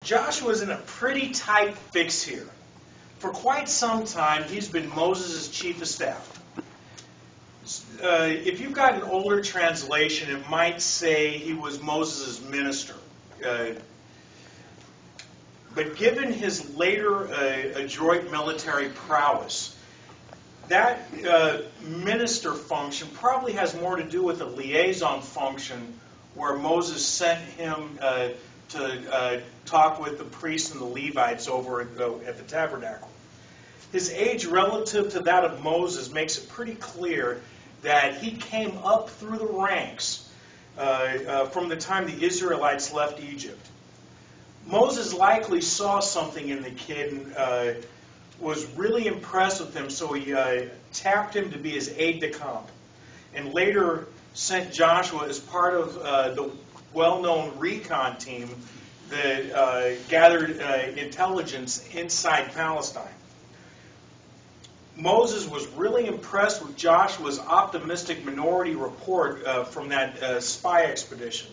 Joshua's in a pretty tight fix here. For quite some time, he's been Moses' chief of staff. If you've got an older translation, it might say he was Moses' minister. But given his later adroit military prowess, that minister function probably has more to do with a liaison function where Moses sent him to talk with the priests and the Levites over at the tabernacle. His age relative to that of Moses makes it pretty clear that he came up through the ranks from the time the Israelites left Egypt. Moses likely saw something in the kid and was really impressed with him, so he tapped him to be his aide-de-camp, and later sent Joshua as part of the well-known recon team that gathered intelligence inside Palestine. Moses was really impressed with Joshua's optimistic minority report from that spy expedition.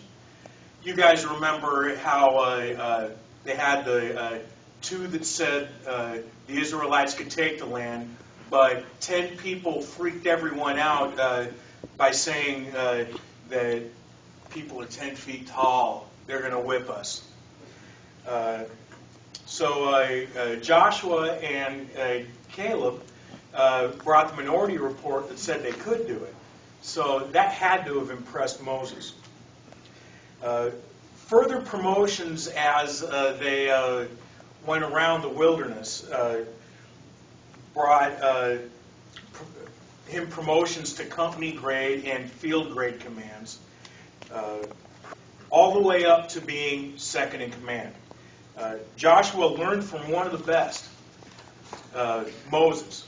You guys remember how they had the two that said the Israelites could take the land, but 10 people freaked everyone out by saying that people are 10 feet tall, they're going to whip us. So Joshua and Caleb brought the minority report that said they could do it. So that had to have impressed Moses. Further promotions as they went around the wilderness brought him promotions to company grade and field grade commands, all the way up to being second in command. Joshua learned from one of the best, Moses.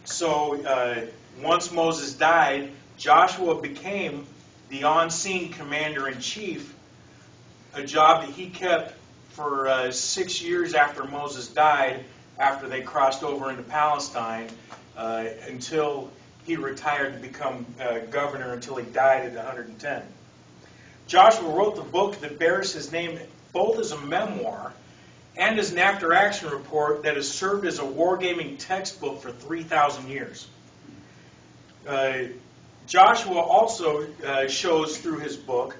So once Moses died, Joshua became the on-scene commander-in-chief, a job that he kept for 6 years after Moses died, after they crossed over into Palestine, until he retired to become governor until he died at 110. Joshua wrote the book that bears his name both as a memoir and as an after-action report that has served as a wargaming textbook for 3,000 years. Joshua also shows through his book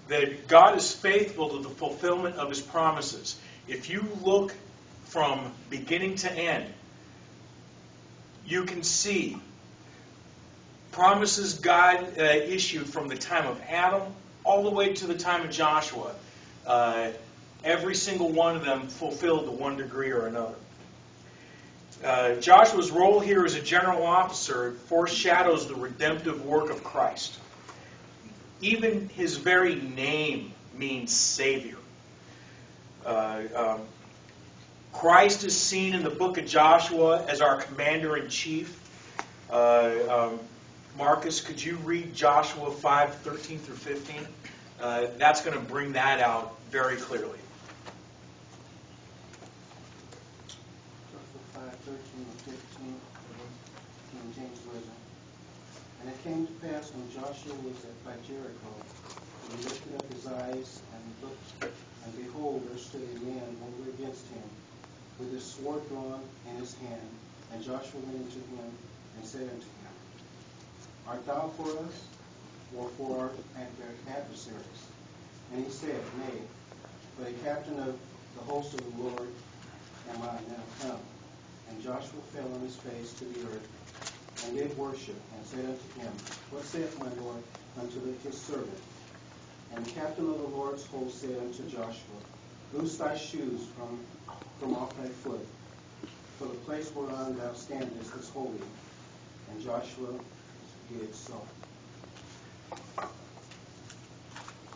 that God is faithful to the fulfillment of his promises. If you look from beginning to end, you can see promises God issued from the time of Adam all the way to the time of Joshua. Every single one of them fulfilled to one degree or another. Joshua's role here as a general officer foreshadows the redemptive work of Christ. Even his very name means Savior. Christ is seen in the book of Joshua as our commander-in-chief. Marcus, could you read Joshua 5:13 through 15? That's going to bring that out very clearly. Joshua 5:13 and 15, King James Version. And it came to pass when Joshua was by Jericho, that he lifted up his eyes and looked, and behold, there stood a man over against him, with his sword drawn in his hand. And Joshua went unto him and said unto him, Art thou for us, or for our adversaries? And he said, Nay, but a captain of the host of the Lord am I now come. And Joshua fell on his face to the earth, and did worship, and said unto him, What saith my Lord unto his servant? And the captain of the Lord's host said unto Joshua, Loose thy shoes from off thy foot, for the place whereon thou standest is holy. And Joshua did so.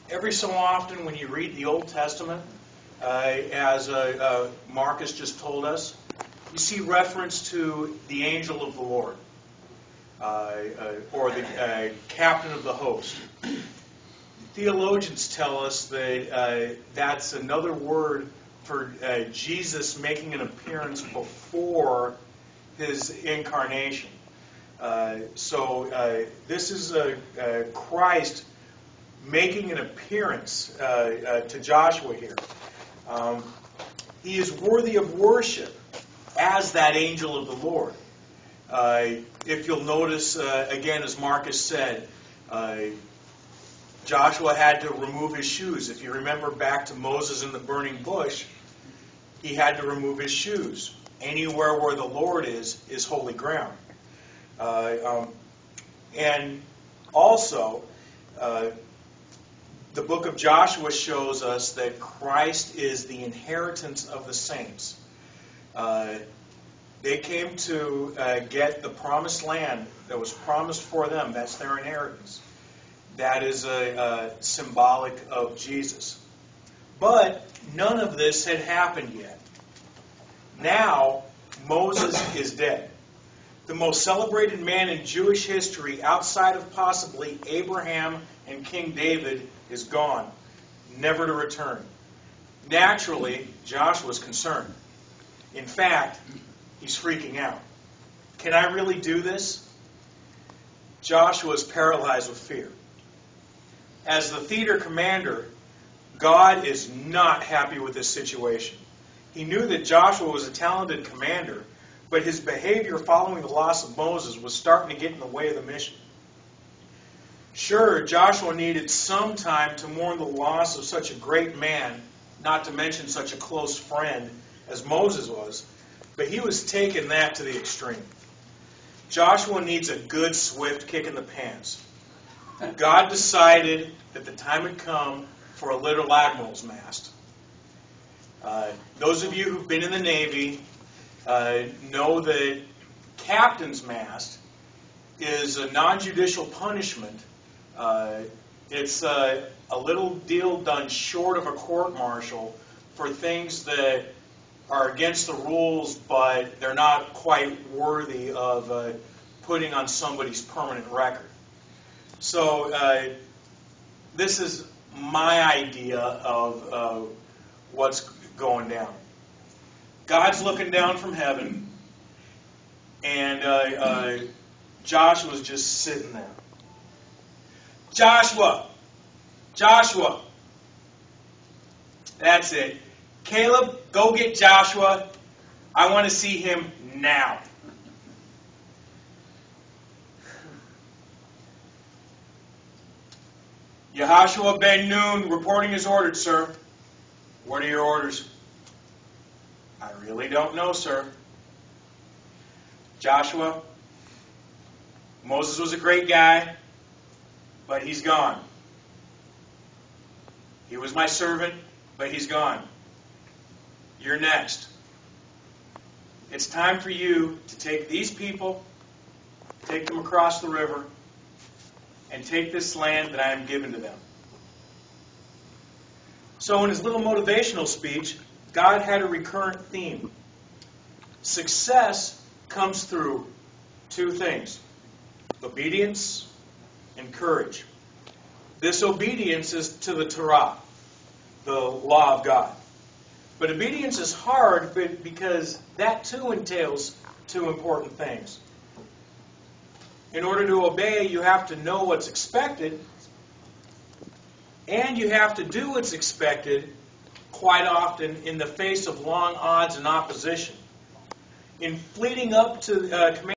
Every so often when you read the Old Testament, as Marcus just told us, you see reference to the angel of the Lord, or the captain of the host. Theologians tell us that that's another word for Jesus making an appearance before his incarnation. So this is Christ making an appearance to Joshua here. He is worthy of worship as that angel of the Lord. If you'll notice, again, as Marcus said, Joshua had to remove his shoes. If you remember back to Moses in the burning bush, he had to remove his shoes. Anywhere where the Lord is holy ground. And also, the book of Joshua shows us that Christ is the inheritance of the saints. They came to get the promised land that was promised for them. That's their inheritance. That is symbolic of Jesus. But none of this had happened yet. Now, Moses is dead. The most celebrated man in Jewish history, outside of possibly Abraham and King David, is gone, never to return. Naturally, Joshua's concerned. In fact, he's freaking out. Can I really do this? Joshua is paralyzed with fear. As the theater commander, God is not happy with this situation. He knew that Joshua was a talented commander, but his behavior following the loss of Moses was starting to get in the way of the mission. Sure, Joshua needed some time to mourn the loss of such a great man, not to mention such a close friend as Moses was, but he was taking that to the extreme. Joshua needs a good, swift kick in the pants. God decided that the time had come for a little admiral's mast. Those of you who've been in the Navy know that captain's mast is a non-judicial punishment. It's a little deal done short of a court-martial for things that are against the rules, but they're not quite worthy of putting on somebody's permanent record. So this is my idea of what's going down. God's looking down from heaven, and Joshua's just sitting there. Joshua! Joshua! That's it. Caleb, go get Joshua. I want to see him now. Yehoshua ben Nun, reporting as ordered, sir. What are your orders? I really don't know, sir. Joshua, Moses was a great guy, but he's gone. He was my servant, but he's gone. You're next. It's time for you to take these people, take them across the river, and take this land that I am giving to them. So in his little motivational speech, God had a recurrent theme. Success comes through two things: obedience and courage. This obedience is to the Torah, the law of God. But obedience is hard because that too entails two important things. In order to obey, you have to know what's expected, and you have to do what's expected quite often in the face of long odds and opposition. In fleeting up to command